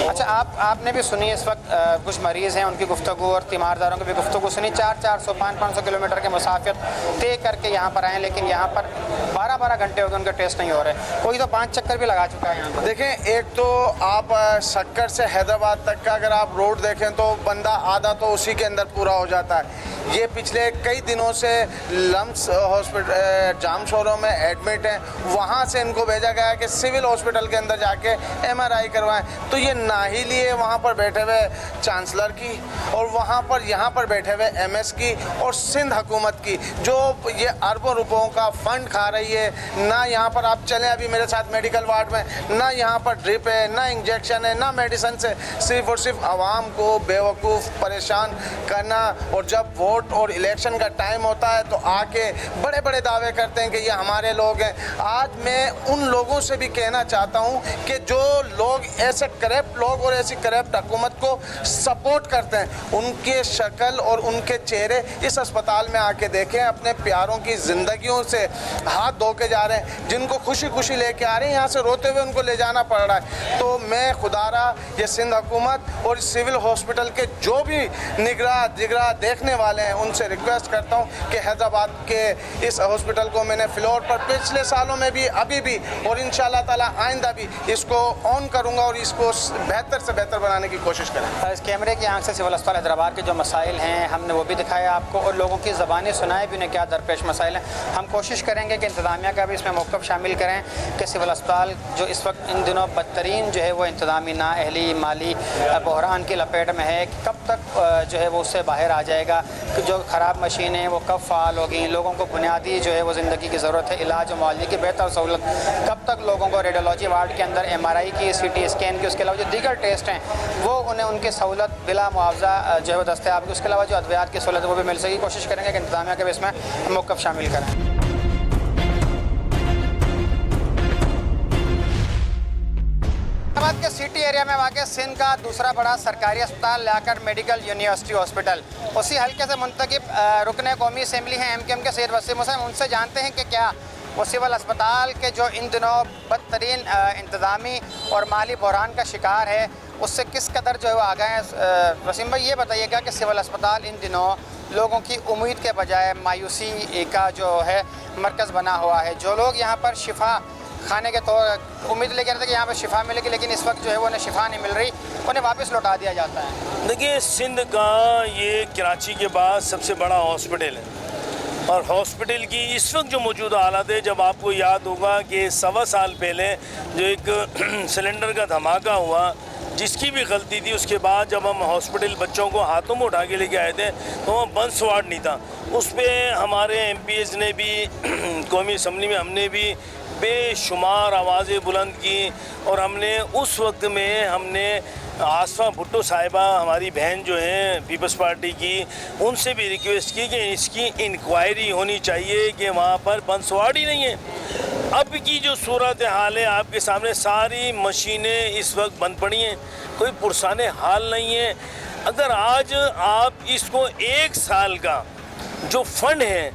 अच्छा, आपने भी सुनी इस वक्त कुछ मरीज़ हैं, उनकी गुफ्तगू और तीमारदारों की भी गुफ्तगू सुनी। 400, 500 किलोमीटर के मुसाफिर तय करके यहाँ पर आए, लेकिन यहाँ पर 12 घंटे हो गए उनके टेस्ट नहीं हो रहे। कोई तो 5 चक्कर भी लगा चुका है यहाँ पर। देखें, एक तो आप सक्कर से हैदराबाद तक का अगर आप रोड देखें तो बंदा आधा तो उसी के अंदर पूरा हो जाता है। ये पिछले कई दिनों से लम्स हॉस्पिटल जामशोरों में एडमिट हैं, वहाँ से इनको भेजा गया है कि सिविल हॉस्पिटल के अंदर जाके MRI करवाएं। तो ये ना ही लिए वहाँ पर बैठे हुए चांसलर की और वहाँ पर यहाँ पर बैठे हुए MS की और सिंध हुकूमत की, जो ये अरबों रुपयों का फंड खा रही है। ना यहाँ पर आप चलें अभी मेरे साथ मेडिकल वार्ड में, ना यहाँ पर ड्रिप है, ना इंजेक्शन है, ना मेडिसिन से, सिर्फ और सिर्फ आवाम को बेवकूफ़ परेशान करना। और जब वोट और इलेक्शन का टाइम होता है तो आके बड़े बड़े दावे करते हैं कि ये हमारे लोग हैं। आज मैं उन लोगों से भी कहना चाहता हूँ कि जो लोग ऐसे करप्ट लोग और ऐसी करप्ट हुकूमत को सपोर्ट करते हैं, उनके शक्ल और उनके चेहरे इस अस्पताल में आके देखें। अपने प्यारों की ज़िंदगियों से हाथ धो के जा रहे हैं, जिनको खुशी खुशी लेके आ रहे हैं, यहाँ से रोते हुए उनको ले जाना पड़ रहा है। तो मैं खुदारा ये सिंध हुकूमत और सिविल हॉस्पिटल के जो भी निगरान जिगरा देखने वाले हैं उनसे रिक्वेस्ट करता हूं कि हैदराबाद के इस हॉस्पिटल को मैंने फ्लोर पर पिछले सालों में भी, अभी भी और इंशाल्लाह ताला आइंदा भी इसको ऑन करूंगा और इसको बेहतर से बेहतर बनाने की कोशिश करें। इस कैमरे की आंख से सिविल अस्पताल हैदराबाद के जो मसाइल हैं हमने वो भी दिखाया आपको, और लोगों की ज़बानें सुनाए भी उन्हें क्या दरपेश मसाइल हैं। हम कोशिश करेंगे कि इंतज़ामिया का भी इसमें मौक़िफ़ शामिल करें कि सिविल अस्पताल जो इस वक्त इन दिनों बदतरीन जो है वो इंतज़ामी नाअहली माली बहरान की लपेट में है, कब तक जो है वो उससे बाहर आ जाएगा, कि जो ख़राब मशीनें वो कब फ़ाल होगी, लोगों को बुनियादी जो है वो ज़िंदगी की ज़रूरत है, इलाज और मुआवजे की बेहतर सहूलत, कब तक लोगों को रेडियोलॉजी वार्ड के अंदर MRI की, CT स्कैन की, उसके अलावा जो दीगर टेस्ट हैं वो उन्हें उनकी सहूलत बिला मुआवजा जो है वो दस्तयाब, उसके अलावा जो अद्वियात की सहूलत वो भी मिल सकेगी। कोशिश करेंगे कि इंतज़ामिया के भी इसमें मौक़िफ़ शामिल करें। हैदराबाद के सिटी एरिया में वाक़ सिंध का दूसरा बड़ा सरकारी अस्पताल लियाकत मेडिकल यूनिवर्सिटी हॉस्पिटल, उसी हल्के से मुंतखब रुकन कौमी असम्बली हैं MKM के सैयद वसीम हुसैन, उनसे जानते हैं कि क्या वो सिविल अस्पताल के जो इन दिनों बदतरीन इंतज़ामी और माली बहरान का शिकार है उससे किस कदर जो है वो आ गए हैं। वसीम भाई, ये बताइएगा कि सिविल अस्पताल इन दिनों लोगों की उम्मीद के बजाय मायूसी का जो है मरकज़ बना हुआ है। जो लोग यहाँ पर शिफा खाने के तौर उम्मीद लेके रहे थे कि यहाँ पर शिफा मिलेगी, लेकिन इस वक्त जो है वो उन्हें शिफा नहीं मिल रही, उन्हें वापस लौटा दिया जाता है। देखिए, सिंध का ये कराची के बाद सबसे बड़ा हॉस्पिटल है, और हॉस्पिटल की इस वक्त जो मौजूदा हालत है, जब आपको याद होगा कि 1.25 साल पहले जो एक सिलेंडर का धमाका हुआ जिसकी भी गलती थी, उसके बाद जब हम हॉस्पिटल बच्चों को हाथों में उठा के लेके आए थे तो वहाँ बंस वार्ड नहीं था। उस पर हमारे MPs ने भी कौमी असम्बली में हमने भी बेशुमार आवाज़ें बुलंद की और हमने उस वक्त में हमने आसफा भुट्टो साहिबा हमारी बहन जो हैं पीपल्स पार्टी की, उनसे भी रिक्वेस्ट की कि इसकी इंक्वायरी होनी चाहिए कि वहाँ पर बंसवाड़ ही नहीं है। अब की जो सूरत हाल है आपके सामने, सारी मशीनें इस वक्त बंद पड़ी हैं, कोई पुरसाने हाल नहीं है। अगर आज आप इसको 1 साल का जो फंड है,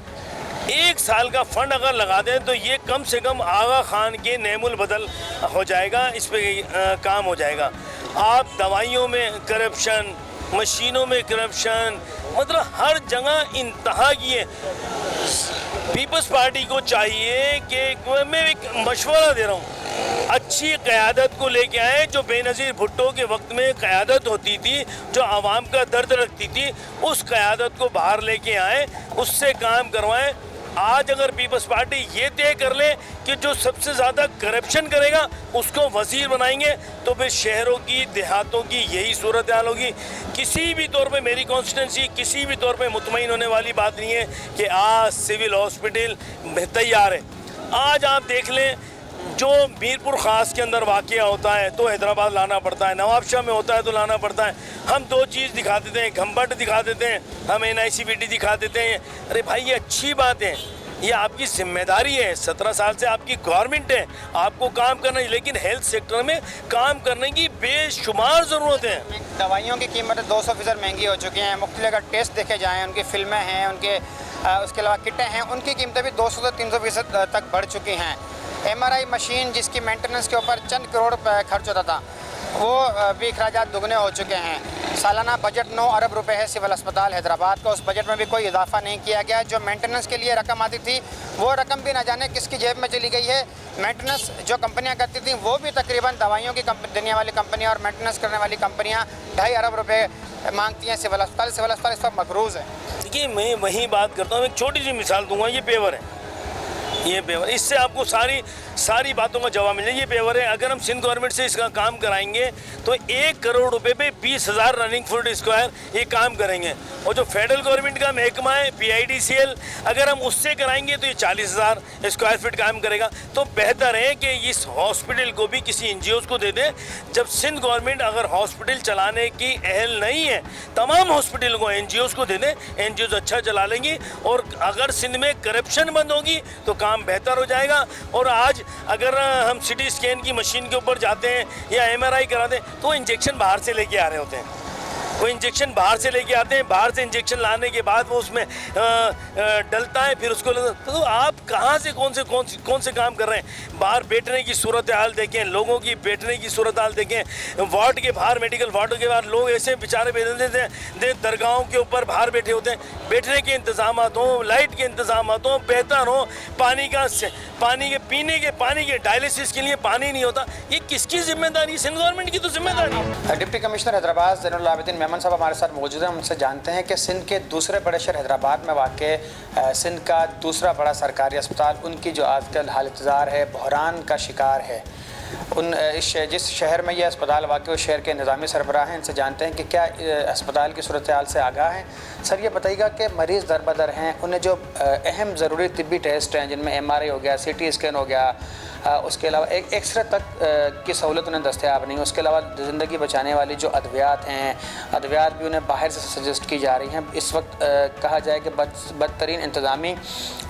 1 साल का फंड अगर लगा दें तो ये कम से कम आगा खान के नेमुल बदल हो जाएगा, इस पर काम हो जाएगा। आप दवाइयों में करप्शन, मशीनों में करप्शन, मतलब हर जगह इंतहा की है। पीपल्स पार्टी को चाहिए कि मैं एक मशवरा दे रहा हूँ, अच्छी क़यादत को लेके आए। जो बेनज़ीर भुट्टो के वक्त में क़यादत होती थी, जो आवाम का दर्द रखती थी, उस क़यादत को बाहर लेके आए, उससे काम करवाएं। आज अगर पीपल्स पार्टी ये तय कर ले कि जो सबसे ज़्यादा करप्शन करेगा उसको वज़ीर बनाएंगे, तो फिर शहरों की, देहातों की यही सूरत हाल होगी। किसी भी तौर पे मेरी कॉन्स्टिट्यूंसी किसी भी तौर पे मुतमईन होने वाली बात नहीं है कि आज सिविल हॉस्पिटल तैयार है। आज आप देख लें, जो मीरपुर ख़ास के अंदर वाक़या होता है तो हैदराबाद लाना पड़ता है, नवाबशाह में होता है तो लाना पड़ता है। हम 2 चीज़ दिखा देते हैं, घंबट दिखा देते हैं, हम NICVT दिखा देते हैं। अरे भाई, ये अच्छी बात है, ये आपकी जिम्मेदारी है। 17 साल से आपकी गवर्नमेंट है, आपको काम करना है, लेकिन हेल्थ सेक्टर में काम करने की बेशुमार ज़रूरत है। दवाइयों की कीमतें 200% महंगी हो चुकी हैं। मुख्तलिफ अगर टेस्ट देखे जाएँ, उनकी फिल्में हैं, उसके अलावा किटें हैं, उनकी कीमतें भी 200 से 300% तक बढ़ चुकी हैं। MRI मशीन जिसकी मेंटेनेंस के ऊपर चंद करोड़ रुपए खर्च होता था, वो भी अखराजात दुगने हो चुके हैं। सालाना बजट 9 अरब रुपए है सिविल अस्पताल हैदराबाद का, उस बजट में भी कोई इजाफा नहीं किया गया। जो मेंटेनेंस के लिए रकम आती थी वो रकम भी ना जाने किसकी जेब में चली गई है। मेंटेनेंस जो कंपनियां करती थी वो भी तकरीबन दवाइयों की देने वाली कंपनियां और मेंटेनेंस करने वाली कंपनियां 2.5 अरब रुपए मांगती हैं सिविल अस्पताल इस वक्त मकरूज़ है। देखिए, मैं वही बात करता हूँ, एक छोटी सी मिसाल दूंगा। ये पेवर है, ये पेवर, इससे आपको सारी बातों का जवाब मिल जाए। ये पेवर है, अगर हम सिंध गवर्नमेंट से इसका काम कराएंगे तो 1 करोड़ रुपए पे 20,000 रनिंग फुट स्क्वायर ये काम करेंगे। और जो फेडरल गवर्नमेंट का महकमा है PIDCL, अगर हम उससे कराएंगे तो ये 40,000 स्क्वायर फीट काम करेगा। तो बेहतर है कि इस हॉस्पिटल को भी किसी NGOs को दे दें। जब सिंध गवर्नमेंट अगर हॉस्पिटल चलाने की अहल नहीं है, तमाम हॉस्पिटल को NGOs को दे दें, NGOs अच्छा चला लेंगी। और अगर सिंध में करप्शन बंद होगी तो काम बेहतर हो जाएगा। और आज अगर हम CT स्कैन की मशीन के ऊपर जाते हैं या MRI कराते हैं तो इंजेक्शन बाहर से लेके आ रहे होते हैं, वो इंजेक्शन बाहर से लेके आते हैं। बाहर से इंजेक्शन लाने के बाद वो उसमें डलता है, फिर उसको तो आप कहाँ से कौन से काम कर रहे हैं। बाहर बैठने की सूरत हाल देखें, लोगों की बैठने की सूरत हाल देखें। वार्ड के बाहर, मेडिकल वार्ड के बाहर लोग ऐसे बेचारे बैठे थे, दरगाहों के ऊपर बाहर बैठे होते हैं। बैठने के इंतजाम हों, लाइट के इंतजाम हों, बेहतर हो, पीने के पानी के डायलिसिस के लिए पानी नहीं होता। ये किसकी जिम्मेदारी? सिंध गवर्नमेंट की तो जिम्मेदारी। डिप्टी कमिश्नर हैदराबाद ज़ैनुल आबिदीन मेमन साहब हमारे साथ मौजूद हैं। उनसे जानते हैं कि सिंध के दूसरे बड़े शहर हैदराबाद में वाक़ सिंध का दूसरा बड़ा सरकारी अस्पताल, उनकी जो आजकल हालत-ज़ार है, बहरान का शिकार है। जिस शहर में यह अस्पताल वाक़, उस शहर के इंतज़ामी सरबराह हैं। इनसे जानते हैं कि क्या अस्पताल की सूरत हाल से आगाह हैं। सर, ये बताइएगा कि मरीज़ दर बदर हैं, उन्हें जो अहम ज़रूरी तिब्बी टेस्ट हैं जिनमें MRI हो गया, CT स्कैन हो गया, उसके अलावा एक एक्सरे तक की सहूलत उन्हें दस्तयाब नहीं। उसके अलावा ज़िंदगी बचाने वाली जो अद्वियात हैं, अद्वियात भी उन्हें बाहर से सजेस्ट की जा रही हैं। इस वक्त कहा जाए कि बदतरीन इंतज़ामी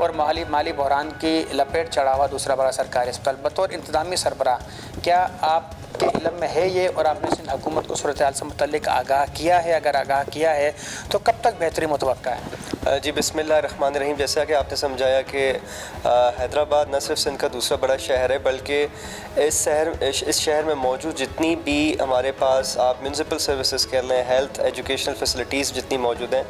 और माली बहरान की लपेट चढ़ा हुआ दूसरा बड़ा सरकारी अस्पताल। बतौर इंतज़ामी सरबराह, क्या आपके इल्म में है ये, और आपने सिंध हुकूमत को सूरत हाल से मुतल्लिक आगाह किया है? अगर आगाह किया है तो कब तक बेहतरी मुतवक्का है? जी, बिस्मिल्लाहिर्रहमानिर्रहीम। जैसा कि आपने समझाया कि हैदराबाद न सिर्फ सिंध का दूसरा बड़ा शहर है, बल्कि इस शहर में मौजूद जितनी भी हमारे पास आप म्यूनसिपल सर्विसेज कह लें, हेल्थ एजुकेशनल फैसिलिटीज़ जितनी मौजूद हैं,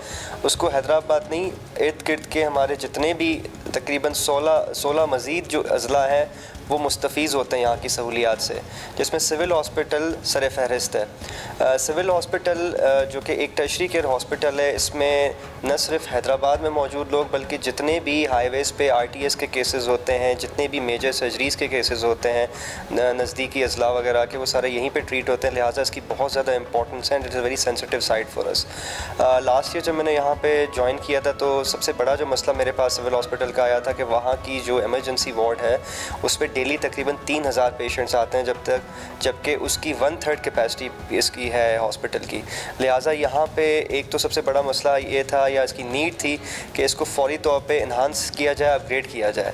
उसको हैदराबाद नहीं, इर्द गिर्द के हमारे जितने भी तकरीबन 16 मज़ीद जो अज़ला हैं वो मुस्तफ़ीज़ होते हैं यहाँ की सहूलियात से, जिसमें सिविल हॉस्पिटल सर फहरिस्त है। सिविल हॉस्पिटल जो कि एक टर्शरी केयर हॉस्पिटल है, इसमें न सिर्फ हैदराबाद में मौजूद लोग बल्कि जितने भी हाईवेज़ पे RTS के केसेस होते हैं, जितने भी मेजर सर्जरीज़ के केसेस होते हैं, नज़दीकी अज़ला वगैरह के, वो सारे यहीं पे ट्रीट होते हैं। लिहाजा इसकी बहुत ज़्यादा इंपॉर्टेंस है and it is a very sensitive site for us. Last year जब मैंने यहाँ पे ज्वाइन किया था तो सबसे बड़ा जो मसला मेरे पास सिविल हॉस्पिटल का आया था कि वहाँ की जो एमरजेंसी वार्ड है उस पर डेली तकरीबन 3000 पेशेंट्स आते हैं, जबकि उसकी 1/3 कैपेसिटी इसकी है हॉस्पिटल की। लिहाजा यहाँ पे एक तो सबसे बड़ा मसला ये था या इसकी नीड थी कि इसको फौरी तौर पे इन्हांस किया जाए, अपग्रेड किया जाए।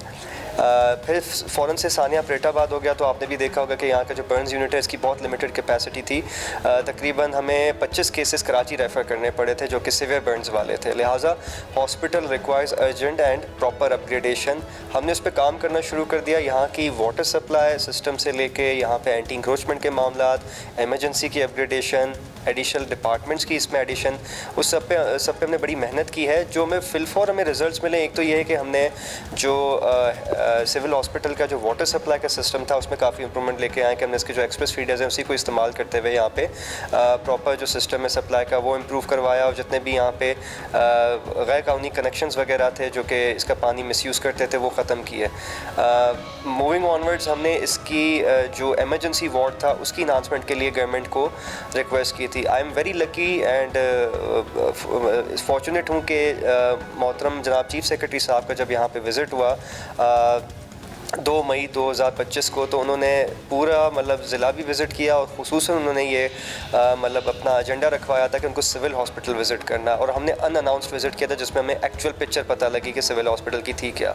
फिर फ़ौरन से सानिया प्रेटाबाद हो गया तो आपने भी देखा होगा कि यहाँ का जो बर्न्स यूनिट है इसकी बहुत लिमिटेड कैपेसिटी थी। तकरीबन हमें 25 केसेस कराची रेफ़र करने पड़े थे जो कि सिवियर बर्न्स वाले थे। लिहाजा hospital requires urgent and proper upgradation. हमने उस पर काम करना शुरू कर दिया। यहाँ की वाटर सप्लाई सिस्टम से लेके यहाँ पे एंटी इंक्रोचमेंट के मामला, एमरजेंसी की अपग्रेडेशन, एडिशनल डिपार्टमेंट्स की इसमें एडिशन, उस सब पे हमने बड़ी मेहनत की है। जो हमें फिलफॉर हमें रिजल्ट्स मिले, एक तो ये है कि हमने जो सिविल हॉस्पिटल का जो वाटर सप्लाई का सिस्टम था उसमें काफ़ी इंप्रूवमेंट लेके आए कि हमने इसके जो एक्सप्रेस फीडर्स हैं उसी को इस्तेमाल करते हुए यहाँ पे प्रॉपर जो सिस्टम है सप्लाई का वो इम्प्रूव करवाया, और जितने भी यहाँ पे गैर कानूनी कनेक्शंस वगैरह थे जो कि इसका पानी मिसयूज़ करते थे वो ख़त्म किए। मूविंग ऑनवर्ड्स हमने इसकी जो एमरजेंसी वार्ड था उसकी इन्हांसमेंट के लिए गवर्नमेंट को रिक्वेस्ट की थी। I am very lucky and fortunate हूँ कि मोहतरम जनाब चीफ सेक्रेटरी साहब का जब यहाँ पे विज़िट हुआ 2 मई 2025 को, तो उन्होंने पूरा मतलब ज़िला भी विज़िट किया और ख़ुसूसन उन्होंने ये मतलब अपना एजेंडा रखवाया था कि उनको सिविल हॉस्पिटल विज़िट करना, और हमने अनअनाउंस्ड विज़िट किया था जिसमें हमें एक्चुअल पिक्चर पता लगी कि सिविल हॉस्पिटल की थी क्या।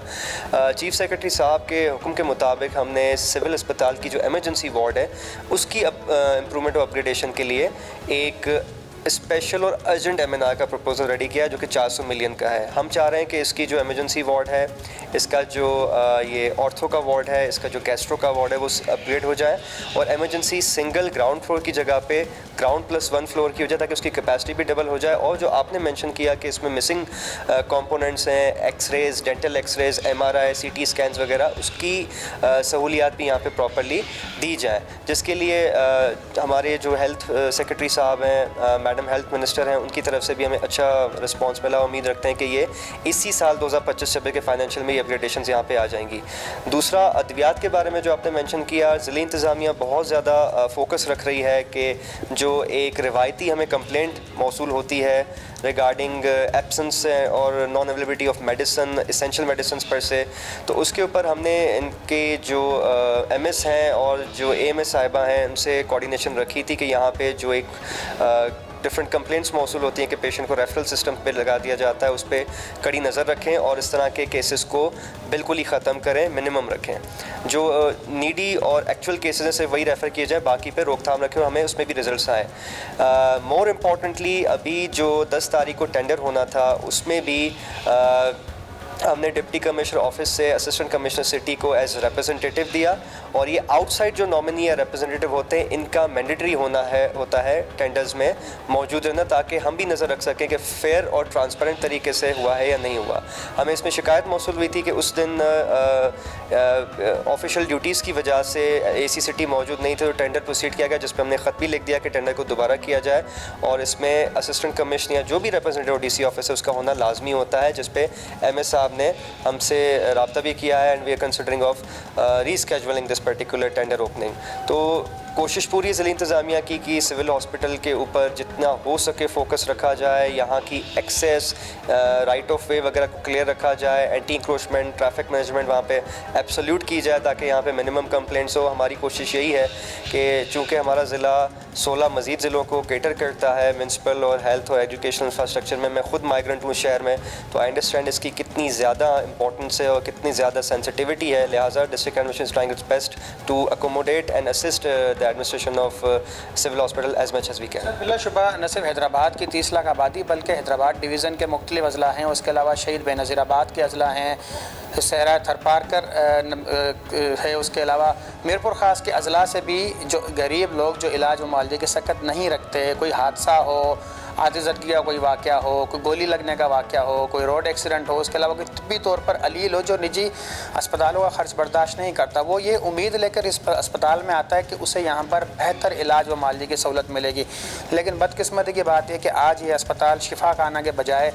चीफ सेक्रेटरी साहब के हुक्म के मुताबिक हमने सिविल अस्पताल की जो एमरजेंसी वार्ड है उसकी इम्प्रूवमेंट और अपग्रेडेशन के लिए एक स्पेशल और अर्जेंट MNR का प्रपोजल रेडी किया है जो कि 400 मिलियन का है। हम चाह रहे हैं कि इसकी जो एमरजेंसी वार्ड है, इसका जो ये ऑर्थो का वार्ड है, इसका जो गैस्ट्रो का वार्ड है वो अपग्रेड हो जाए और एमरजेंसी सिंगल ग्राउंड फ्लोर की जगह पे ग्राउंड +1 फ्लोर की हो जाए ताकि उसकी कैपेसिटी भी डबल हो जाए। और जो आपने मेंशन किया कि इसमें मिसिंग कंपोनेंट्स हैं, x-rays, dental x-rays, MRI, CT scans वगैरह, उसकी सहूलियात भी यहाँ पे प्रॉपरली दी जाए, जिसके लिए हमारे जो हेल्थ सेक्रेटरी साहब हैं, मैडम हेल्थ मिनिस्टर हैं, उनकी तरफ से भी हमें अच्छा रिस्पांस मिला। उम्मीद रखते हैं कि ये इसी साल 2025-26 के फाइनेंशियल में ये अपग्रेडेशन यहाँ पे आ जाएंगी। दूसरा, अद्वियात के बारे में जो आपने मेंशन किया, ज़िला इंतज़ामिया बहुत ज़्यादा फोकस रख रही है कि जो एक रिवायती हमें कंप्लेंट मौसूल होती है रिगार्डिंग एब्सेंस और non availability of medicine, essential medicine पर से, तो उसके ऊपर हमने इनके जो MS हैं और जो AMS साहिबा हैं उनसे कोऑर्डिनेशन रखी थी कि यहाँ पे जो एक डिफरेंट कंप्लेंट्स मौसूल होती हैं कि पेशेंट को रेफरल सिस्टम पे लगा दिया जाता है, उस पर कड़ी नज़र रखें और इस तरह के केसेस को बिल्कुल ही ख़त्म करें, मिनिमम रखें। जो नीडी और एक्चुअल केसेस हैं सिर्फ वही रेफ़र किए जाए, बाकी पे रोकथाम रखें, हमें उसमें भी रिजल्ट्स आए। मोर इम्पॉर्टेंटली, अभी जो 10 तारीख को टेंडर होना था उसमें भी हमने डिप्टी कमिश्नर ऑफिस से असिस्टेंट कमिश्नर सिटी को एज रिप्रेजेंटेटिव दिया, और ये आउटसाइड जो नॉमिनी या रिप्रेजेंटेटिव होते हैं इनका मैंडेटरी होता है टेंडर्स में मौजूद रहना, ताकि हम भी नज़र रख सकें कि फेयर और ट्रांसपेरेंट तरीके से हुआ है या नहीं हुआ। हमें इसमें शिकायत मौसूल हुई थी कि उस दिन ऑफिशियल ड्यूटीज़ की वजह से AC सिटी मौजूद नहीं थे, तो टेंडर प्रोसीड किया गया जिस पर हमने ख़त भी लिख दिया कि टेंडर को दोबारा किया जाए और इसमें असिस्टेंट कमिश्नर या जो भी रिप्रेजेंटेटिव DC ऑफिस है उसका होना लाजमी होता है, जिस पे MS साहब ने हमसे रब्ता भी किया है and we are considering of rescheduling this particular tender opening. तो कोशिश पूरी ज़िला इंतज़ामिया की कि सिविल हॉस्पिटल के ऊपर जितना हो सके फोकस रखा जाए, यहाँ की एक्सेस, राइट ऑफ वे वगैरह को क्लियर रखा जाए, एंटी इंक्रोचमेंट, ट्रैफिक मैनेजमेंट वहाँ पे एब्सोल्यूट की जाए ताकि यहाँ पे मिनिमम कंप्लेंट्स हो। हमारी कोशिश यही है कि चूँकि हमारा ज़िला 16 मज़ीद ज़िलों को केटर करता है म्यूनसिपल और हेल्थ और एजुकेशनल इंफ्रास्ट्रक्चर में, मैं ख़ुद माइग्रेंट हूँ शहर में, तो आई अंडरस्टैंड इसकी कितनी ज़्यादा इंपॉर्टेंस है और कितनी ज़्यादा सेंसिटिविटी है। लिहाजा district administration is trying its best to accommodate and assist the administration of civil hospital as much as we can. बिलाशुबा न सिर्फ हैदराबाद की 30 लाख आबादी बल्कि हैदराबाद डिवीज़न के मुख्तलिफ अजला हैं, उसके अलावा शहीद बेनज़ीराबाद के अजला हैं, सहरा थरपारकर है, उसके अलावा मीरपुर ख़ास के अजला से भी जो गरीब लोग जो इलाज व मुआलजे की सकत नहीं रखते, कोई हादसा हो, आतिशज़दगी का कोई वाक़या हो, कोई गोली लगने का वाक़या हो, कोई रोड एक्सीडेंट हो, उसके अलावा कोई तिब्बी तौर पर अलील हो जो निजी अस्पतालों का खर्च बर्दाश्त नहीं करता, वो ये उम्मीद लेकर इस अस्पताल में आता है कि उसे यहाँ पर बेहतर इलाज व माली की सहूलत मिलेगी। लेकिन बदकिस्मती की बात यह कि आज ये अस्पताल शिफा खाना के बजाय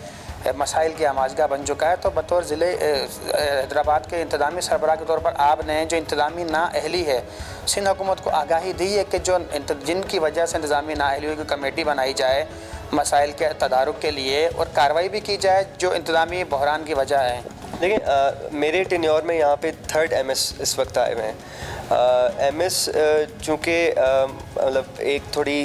मसाइल की आमाजगा बन चुका है। तो बतौर ज़िले हैदराबाद के इंतज़ामी सरबराह के तौर पर आपने जो इंतज़ामी नाअहली है सिंध हुकूमत को आगाही दी है कि जो जिनकी वजह से इंतज़ामी नाअहली की कमेटी बनाई जाए मसाइल के तदारुक के लिए और कार्रवाई भी की जाए जो इंतज़ामी बहरान की वजह है। देखिए मेरे टेन्योर में यहाँ पे 3rd MS इस वक्त आए हुए हैं। MS चूँकि मतलब एक थोड़ी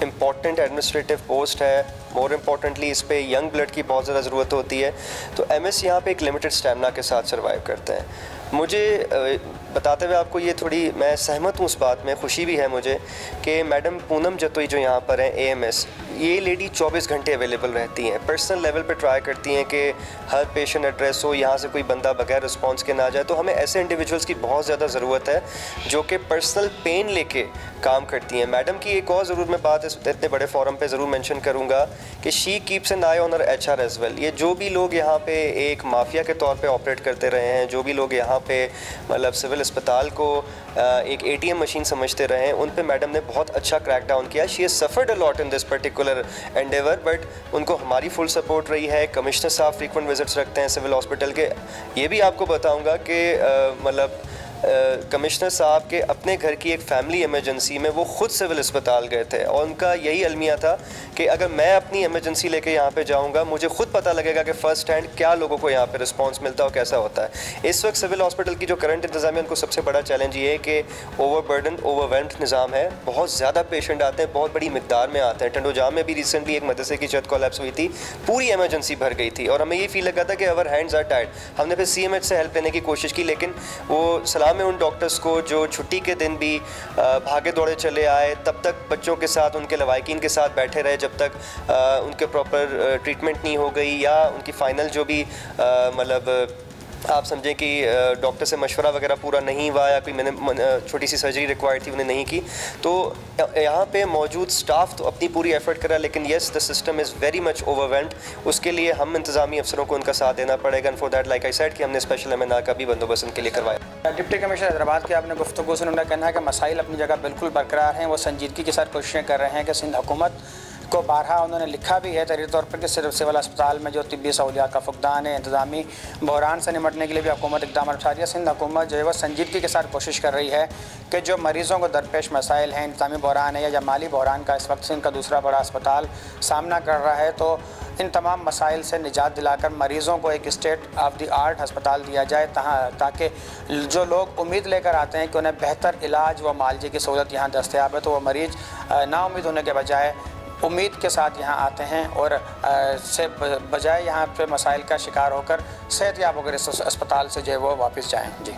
इम्पॉर्टेंट एडमिनिस्ट्रेटिव पोस्ट है, मोर इम्पॉर्टेंटली इस पे यंग ब्लड की बहुत ज़्यादा ज़रूरत होती है, तो MS यहाँ पे एक लिमिटेड स्टैमिना के साथ सर्वाइव करते हैं। मुझे बताते हुए आपको ये थोड़ी मैं सहमत हूँ उस बात में, खुशी भी है मुझे कि मैडम पूनम जतोई जो यहाँ पर हैं AMS, ये लेडी 24 घंटे अवेलेबल रहती हैं, पर्सनल लेवल पे ट्राई करती हैं कि हर पेशेंट एड्रेस हो, यहाँ से कोई बंदा बगैर रिस्पांस के ना जाए। तो हमें ऐसे इंडिविजुअल्स की बहुत ज़्यादा ज़रूरत है जो कि पर्सनल पेन लेके काम करती हैं। मैडम की एक और ज़रूर मैं बात इतने बड़े फोरम पे ज़रूर मेंशन करूँगा कि she keeps an eye on her HR as well. ये जो भी लोग यहाँ पे एक माफिया के तौर पे ऑपरेट करते रहे हैं, जो भी लोग यहाँ पे मतलब सिविल अस्पताल को एक ATM मशीन समझते रहे हैं, उन पे मैडम ने बहुत अच्छा क्रैक डाउन किया। She has suffered a lot in this particular Endeavour, but उनको हमारी फुल सपोर्ट रही है। कमिश्नर साहब फ्रीक्वेंट विजिट्स रखते हैं सिविल हॉस्पिटल के। ये भी आपको बताऊँगा कि मतलब कमिश्नर साहब के अपने घर की एक फैमिली इमरजेंसी में वो खुद सिविल अस्पताल गए थे और उनका यही अलमिया था कि अगर मैं अपनी इमरजेंसी लेके यहाँ पे जाऊँगा मुझे खुद पता लगेगा कि फ़र्स्ट हैंड क्या लोगों को यहाँ पे रिस्पांस मिलता है और कैसा होता है। इस वक्त सिविल हॉस्पिटल की जो करंट इंतज़ाम है उनको सबसे बड़ा चैलेंज ये है कि ओवरबर्डन ओवरवेल्म्ड निज़ाम है। बहुत ज़्यादा पेशेंट आते हैं, बहुत बड़ी मिकदार में आते हैं। टंडोजाम में भी रिसेंटली एक मदरसे की छत कोलैप्स हुई थी, पूरी इमरजेंसी भर गई थी और हमें ये फील लगा था कि अवर हैंड्स आर टाइड। हमने फिर CMH से हेल्प लेने की कोशिश की, लेकिन वो सलाम है उन डॉक्टर्स को जो छुट्टी के दिन भी भागे दौड़े चले आए, तब तक बच्चों के साथ उनके लवाकिन के साथ बैठे रहे जब तक उनके प्रॉपर ट्रीटमेंट नहीं हो गई या उनकी फ़ाइनल जो भी मतलब आप समझें कि डॉक्टर से मशवरा वगैरह पूरा नहीं हुआ या कोई मैंने छोटी सी सर्जरी रिक्वायर्ड थी उन्हें नहीं की। तो यहाँ पे मौजूद स्टाफ तो अपनी पूरी एफर्ट करा, लेकिन yes the system is very much overwhelmed. उसके लिए हम इंतज़ामी अफसरों को उनका साथ देना पड़ेगा। And for that like I said कि हमने स्पेशल MNR का भी बंदोबस्त उनके लिए करवाया। डिप्टी कमिश्नर हैदराबाद की आपने गुफ्तगू से उन्होंने कहना है कि मसाइल अपनी जगह बिल्कुल बरकरार हैं, वो संजीदगी के साथ कोशिशें कर रहे हैं कि सिंध हुकूमत को बारहा उन्होंने लिखा भी है तहरीरी तौर पर कि सिर्फ सिविल अस्पताल में जो तिब्बी सहूलियात का फुकदान है, इंतज़ामी बहरान से निपटने के लिए भी हुकूमत इक़दाम उठा रही है। सिंध हुकूमत जो है वह संजीदगी के साथ कोशिश कर रही है कि जो मरीज़ों को दरपेश मसाइल हैं, इंतज़ामी बहरान है या माली बहरान का इस वक्त सिंध का दूसरा बड़ा अस्पताल सामना कर रहा है, तो इन तमाम मसाइल से निजात दिलाकर मरीज़ों को एक स्टेट ऑफ द आर्ट अस्पताल दिया जाए ताकि जो लोग उम्मीद लेकर आते हैं कि उन्हें बेहतर इलाज व मालजी की सहूलत यहाँ दस्तयाब है, तो वह मरीज़ नाउम्मीद होने के बजाय उम्मीद के साथ यहाँ आते हैं और से बजाय यहाँ पे मसाइल का शिकार होकर सेहतयाब होकर इस अस्पताल से जो है वो वापस जाएँ। जी।